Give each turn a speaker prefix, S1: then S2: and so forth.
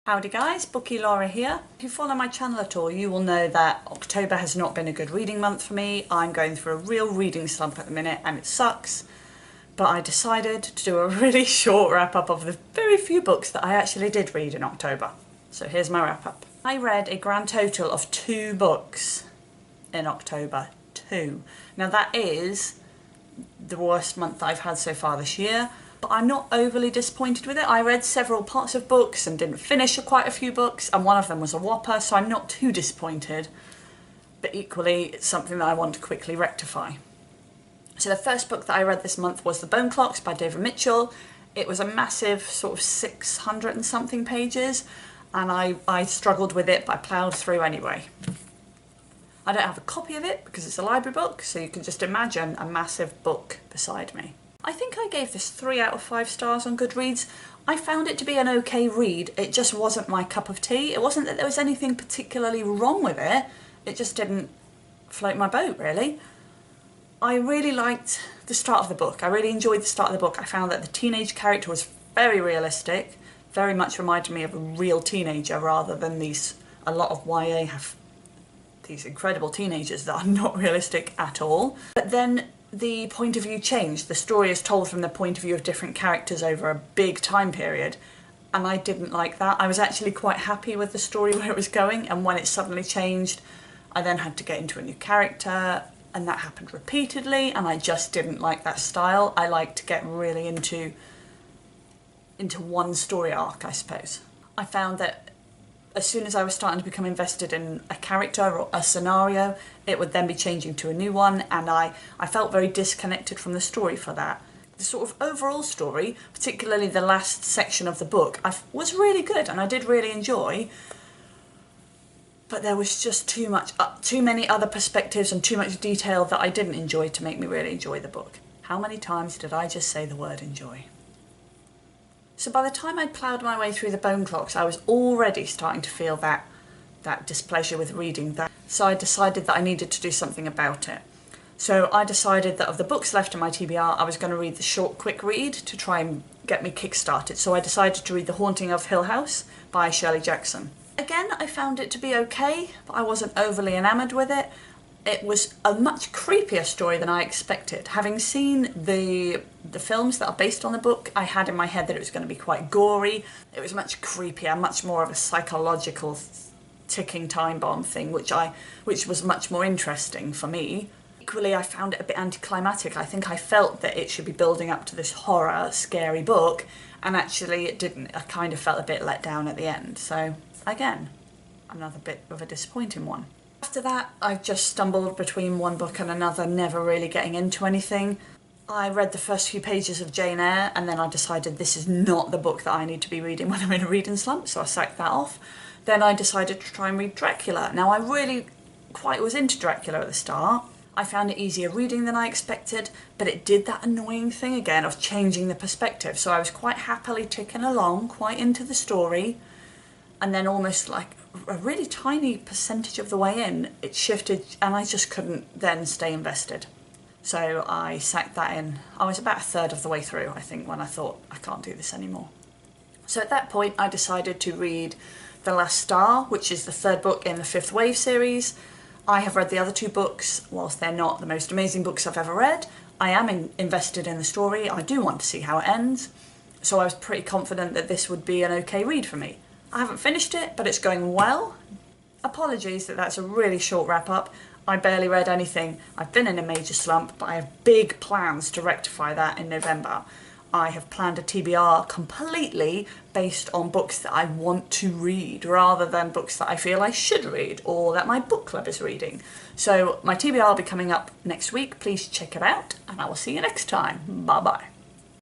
S1: Howdy guys, Bookie Laura here. If you follow my channel at all, you will know that October has not been a good reading month for me. I'm going through a real reading slump at the minute and it sucks. But I decided to do a really short wrap up of the very few books that I actually did read in October. So here's my wrap up. I read a grand total of 2 books in October. 2. Now that is the worst month that I've had so far this year. But I'm not overly disappointed with it. I read several parts of books and didn't finish quite a few books, and one of them was a whopper, so I'm not too disappointed. But equally, it's something that I want to quickly rectify. So the first book that I read this month was The Bone Clocks by David Mitchell. It was a massive sort of 600 and something pages, and I struggled with it, but I ploughed through anyway. I don't have a copy of it because it's a library book, so you can just imagine a massive book beside me. I think I gave this 3 out of 5 stars on Goodreads. I found it to be an okay read. It just wasn't my cup of tea. It wasn't that there was anything particularly wrong with it. It just didn't float my boat, really. I really liked the start of the book. I really enjoyed the start of the book. I found that the teenage character was very realistic, very much reminded me of a real teenager rather than a lot of YA have these incredible teenagers that are not realistic at all. But then the point of view changed. The story is told from the point of view of different characters over a big time period, and I didn't like that. I was actually quite happy with the story where it was going, and when it suddenly changed, I then had to get into a new character, and that happened repeatedly, and I just didn't like that style. I like to get really into one story arc, I suppose. I found that as soon as I was starting to become invested in a character or a scenario, it would then be changing to a new one, and I felt very disconnected from the story for that. The sort of overall story, particularly the last section of the book, was really good and I did really enjoy, but there was just too many other perspectives and too much detail that I didn't enjoy to make me really enjoy the book. How many times did I just say the word enjoy? So by the time I'd ploughed my way through The Bone Clocks, I was already starting to feel that displeasure with reading that. So I decided that I needed to do something about it. So I decided that of the books left in my TBR, I was going to read the short, quick read to try and get me kick-started. So I decided to read The Haunting of Hill House by Shirley Jackson. Again, I found it to be okay, but I wasn't overly enamoured with it. It was a much creepier story than I expected. Having seen the films that are based on the book, I had in my head that it was going to be quite gory. It was much creepier, much more of a psychological ticking time bomb thing, which was much more interesting for me. Equally, I found it a bit anticlimactic. I think I felt that it should be building up to this horror, scary book, and actually it didn't. I kind of felt a bit let down at the end. So again, another bit of a disappointing one. After that, I just stumbled between one book and another, never really getting into anything. I read the first few pages of Jane Eyre, and then I decided this is not the book that I need to be reading when I'm in a reading slump, so I sacked that off. Then I decided to try and read Dracula. Now, I really quite was into Dracula at the start. I found it easier reading than I expected, but it did that annoying thing again of changing the perspective. So I was quite happily ticking along, quite into the story, and then almost like a really tiny percentage of the way in, it shifted and I just couldn't then stay invested. So I sacked that in. I was about a third of the way through, I think, when I thought, I can't do this anymore. So at that point, I decided to read The Last Star, which is the 3rd book in the 5th Wave series. I have read the other 2 books. Whilst they're not the most amazing books I've ever read, I am invested in the story. I do want to see how it ends. So I was pretty confident that this would be an okay read for me. I haven't finished it, but it's going well. Apologies that that's a really short wrap up. I barely read anything. I've been in a major slump, but I have big plans to rectify that in November. I have planned a TBR completely based on books that I want to read, rather than books that I feel I should read or that my book club is reading. So my TBR will be coming up next week. Please check it out, and I will see you next time. Bye bye.